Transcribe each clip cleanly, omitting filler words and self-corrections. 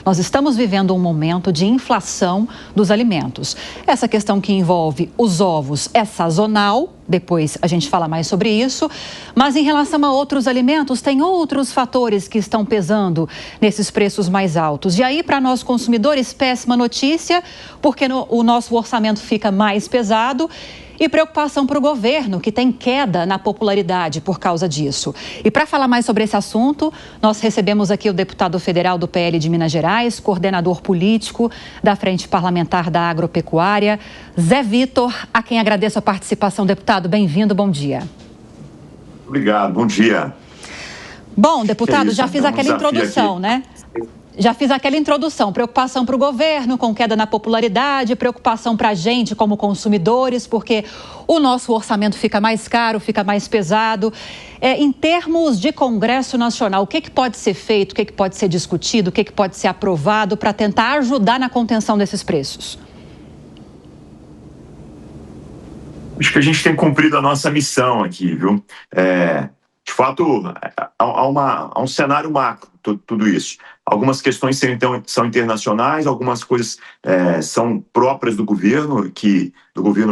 Nós estamos vivendo um momento de inflação dos alimentos. Essa questão que envolve os ovos é sazonal, depois a gente fala mais sobre isso, mas em relação a outros alimentos, tem outros fatores que estão pesando nesses preços mais altos. E aí, para nós consumidores, péssima notícia, porque o nosso orçamento fica mais pesado. E preocupação para o governo, que tem queda na popularidade por causa disso. E para falar mais sobre esse assunto, nós recebemos aqui o deputado federal do PL de Minas Gerais, coordenador político da Frente Parlamentar da Agropecuária, Zé Vitor, a quem agradeço a participação. Deputado, bem-vindo, bom dia. Obrigado, bom dia. Bom, deputado, já fiz aquela introdução, né? Já fiz aquela introdução, preocupação para o governo com queda na popularidade, preocupação para a gente como consumidores, porque o nosso orçamento fica mais caro, fica mais pesado. Em termos de Congresso Nacional, o que pode ser feito, o que pode ser discutido, o que pode ser aprovado para tentar ajudar na contenção desses preços? Acho que a gente tem cumprido a nossa missão aqui, viu? De fato, há um cenário macro, tudo isso. Algumas questões são internacionais, algumas coisas são próprias do governo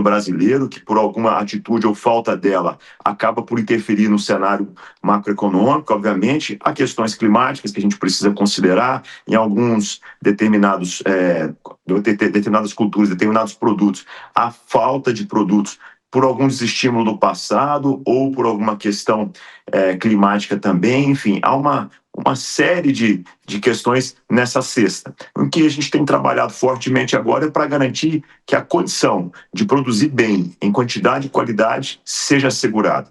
brasileiro, que por alguma atitude ou falta dela acaba por interferir no cenário macroeconômico. Obviamente, há questões climáticas que a gente precisa considerar em alguns determinadas culturas, determinados produtos. A falta de produtos por algum desestímulo do passado ou por alguma questão climática também, enfim, há uma série de questões nessa cesta. O que a gente tem trabalhado fortemente agora é para garantir que a condição de produzir bem, em quantidade e qualidade, seja assegurada.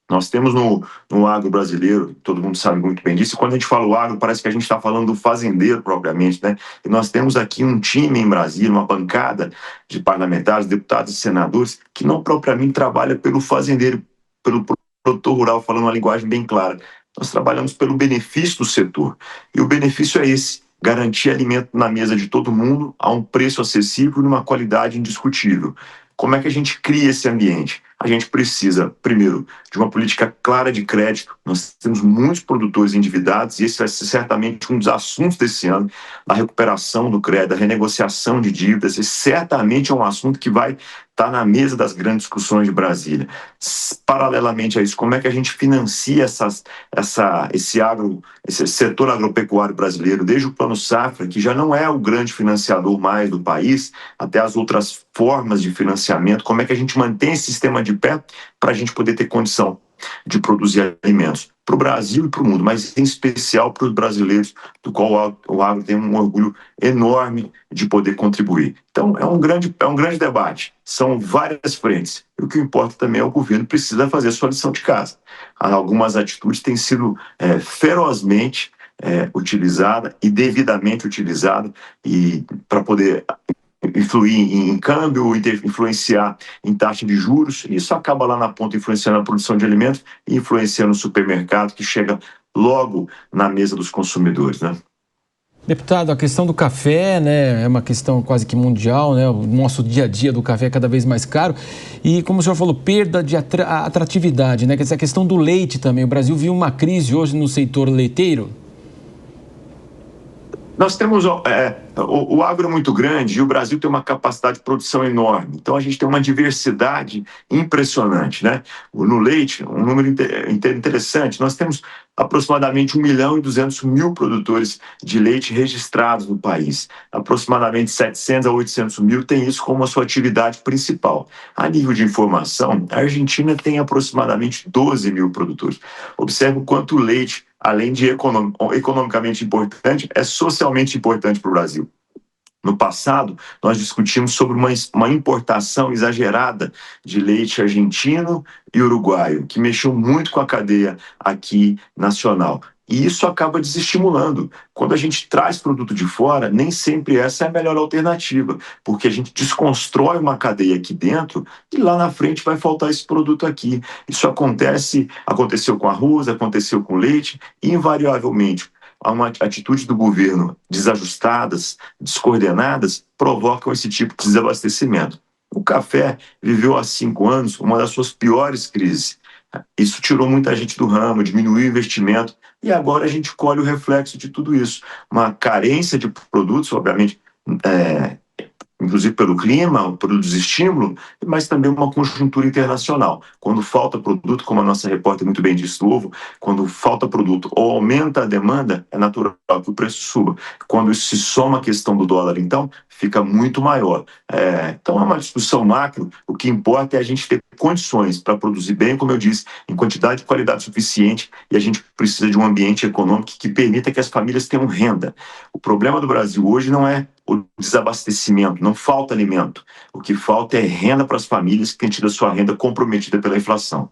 Nós temos no agro brasileiro, todo mundo sabe muito bem disso, e quando a gente fala o agro, parece que a gente está falando do fazendeiro propriamente, né? E nós temos aqui um time em Brasília, uma bancada de parlamentares, deputados e senadores, que não propriamente trabalha pelo fazendeiro, pelo produtor rural, falando uma linguagem bem clara. Nós trabalhamos pelo benefício do setor, e o benefício é esse: garantir alimento na mesa de todo mundo a um preço acessível e uma qualidade indiscutível. Como é que a gente cria esse ambiente? A gente precisa, primeiro, de uma política clara de crédito. Nós temos muitos produtores endividados e esse vai ser certamente um dos assuntos desse ano, a recuperação do crédito, a renegociação de dívidas. Esse certamente é um assunto que vai estar na mesa das grandes discussões de Brasília. Paralelamente a isso, como é que a gente financia esse setor agropecuário brasileiro, desde o Plano Safra, que já não é o grande financiador mais do país, até as outras formas de financiamento, como é que a gente mantém esse sistema de pé para a gente poder ter condição de produzir alimentos para o Brasil e para o mundo, mas em especial para os brasileiros, do qual o agro tem um orgulho enorme de poder contribuir. Então, é um grande debate, são várias frentes. E o que importa também é o governo precisa fazer a sua lição de casa. Algumas atitudes têm sido ferozmente utilizada e devidamente utilizada e para poder influir em câmbio, influenciar em taxa de juros, e isso acaba lá na ponta influenciando a produção de alimentos e influenciando o supermercado, que chega logo na mesa dos consumidores, né? Deputado, a questão do café, né, é uma questão quase que mundial, né? O nosso dia a dia do café é cada vez mais caro e, como o senhor falou, perda de atratividade, né? Quer dizer, a questão do leite também. O Brasil viu uma crise hoje no setor leiteiro. Nós temos o agro é muito grande e o Brasil tem uma capacidade de produção enorme. Então, a gente tem uma diversidade impressionante, né? No leite, um número interessante, nós temos aproximadamente 1.200.000 produtores de leite registrados no país. Aproximadamente 700 a 800 mil têm isso como a sua atividade principal. A nível de informação, a Argentina tem aproximadamente 12 mil produtores. Observe o quanto o leite, além de economicamente importante, é socialmente importante para o Brasil. No passado, nós discutimos sobre uma importação exagerada de leite argentino e uruguaio, que mexeu muito com a cadeia aqui nacional. E isso acaba desestimulando. Quando a gente traz produto de fora, nem sempre essa é a melhor alternativa, porque a gente desconstrói uma cadeia aqui dentro e lá na frente vai faltar esse produto aqui. Isso aconteceu com arroz, aconteceu com leite e, invariavelmente, uma atitude do governo desajustadas, descoordenadas, provocam esse tipo de desabastecimento. O café viveu há 5 anos uma das suas piores crises. Isso tirou muita gente do ramo, diminuiu o investimento e agora a gente colhe o reflexo de tudo isso. Uma carência de produtos, obviamente, inclusive pelo clima, pelo desestímulo, mas também uma conjuntura internacional. Quando falta produto, como a nossa repórter muito bem disse do ovo, quando falta produto ou aumenta a demanda, é natural que o preço suba. Quando isso se soma à questão do dólar, então, fica muito maior. Então é uma discussão macro, o que importa é a gente ter condições para produzir bem, como eu disse, em quantidade e qualidade suficiente, e a gente precisa de um ambiente econômico que permita que as famílias tenham renda. O problema do Brasil hoje não é o desabastecimento, não falta alimento. O que falta é renda para as famílias que têm tido a sua renda comprometida pela inflação.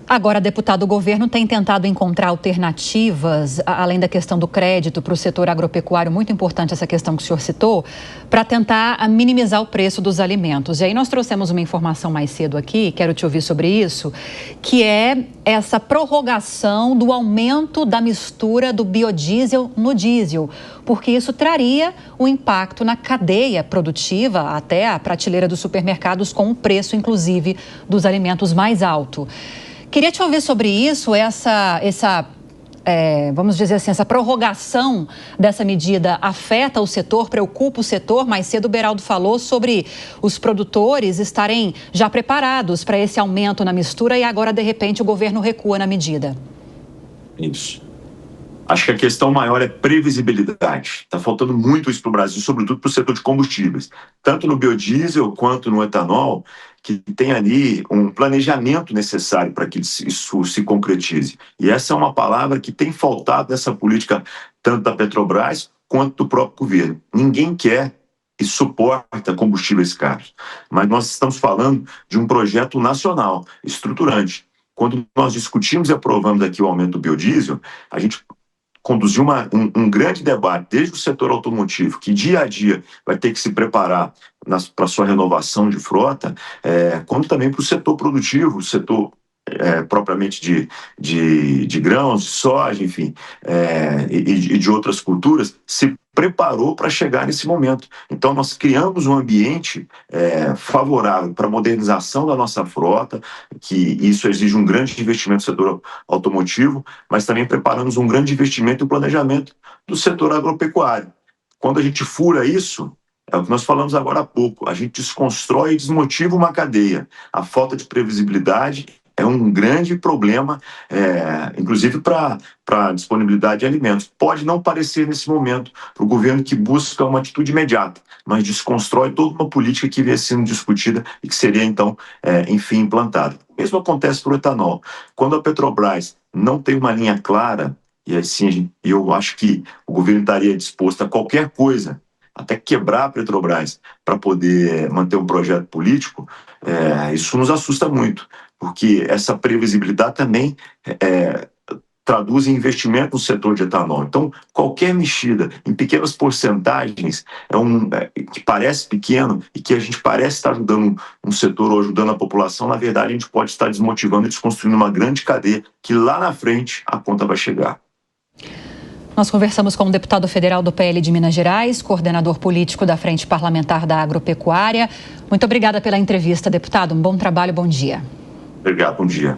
Agora, deputado, o governo tem tentado encontrar alternativas, além da questão do crédito para o setor agropecuário, muito importante essa questão que o senhor citou, para tentar minimizar o preço dos alimentos. E aí nós trouxemos uma informação mais cedo aqui, quero te ouvir sobre isso, que é essa prorrogação do aumento da mistura do biodiesel no diesel, porque isso traria um impacto na cadeia produtiva, até a prateleira dos supermercados, com o preço, inclusive, dos alimentos mais alto. Queria te ouvir sobre isso, vamos dizer assim, essa prorrogação dessa medida afeta o setor, preocupa o setor. Mais cedo o Beraldo falou sobre os produtores estarem já preparados para esse aumento na mistura e agora, de repente, o governo recua na medida. Isso. Acho que a questão maior é previsibilidade. Está faltando muito isso para o Brasil, sobretudo para o setor de combustíveis. Tanto no biodiesel quanto no etanol, que tem ali um planejamento necessário para que isso se concretize. E essa é uma palavra que tem faltado nessa política, tanto da Petrobras quanto do próprio governo. Ninguém quer e suporta combustíveis caros. Mas nós estamos falando de um projeto nacional, estruturante. Quando nós discutimos e aprovamos aqui o aumento do biodiesel, a gente conduziu um grande debate, desde o setor automotivo, que dia a dia vai ter que se preparar para a sua renovação de frota, como também para o setor produtivo, o setor propriamente de grãos, de soja, enfim, e de outras culturas, se preparou para chegar nesse momento. Então, nós criamos um ambiente favorável para a modernização da nossa frota, que isso exige um grande investimento no setor automotivo, mas também preparamos um grande investimento e planejamento do setor agropecuário. Quando a gente fura isso, é o que nós falamos agora há pouco, a gente desconstrói e desmotiva uma cadeia. A falta de previsibilidade é um grande problema, inclusive para a disponibilidade de alimentos. Pode não parecer nesse momento para o governo que busca uma atitude imediata, mas desconstrói toda uma política que vinha sendo discutida e que seria, então, enfim, implantada. O mesmo acontece para o etanol. Quando a Petrobras não tem uma linha clara, e assim eu acho que o governo estaria disposto a qualquer coisa, até quebrar a Petrobras para poder manter um projeto político, isso nos assusta muito, porque essa previsibilidade também traduz em investimento no setor de etanol. Então, qualquer mexida em pequenas porcentagens que parece pequeno e que a gente parece estar ajudando um setor ou ajudando a população, na verdade a gente pode estar desmotivando e desconstruindo uma grande cadeia que lá na frente a conta vai chegar. Nós conversamos com o deputado federal do PL de Minas Gerais, coordenador político da Frente Parlamentar da Agropecuária. Muito obrigada pela entrevista, deputado. Um bom trabalho, bom dia. Obrigado, bom dia.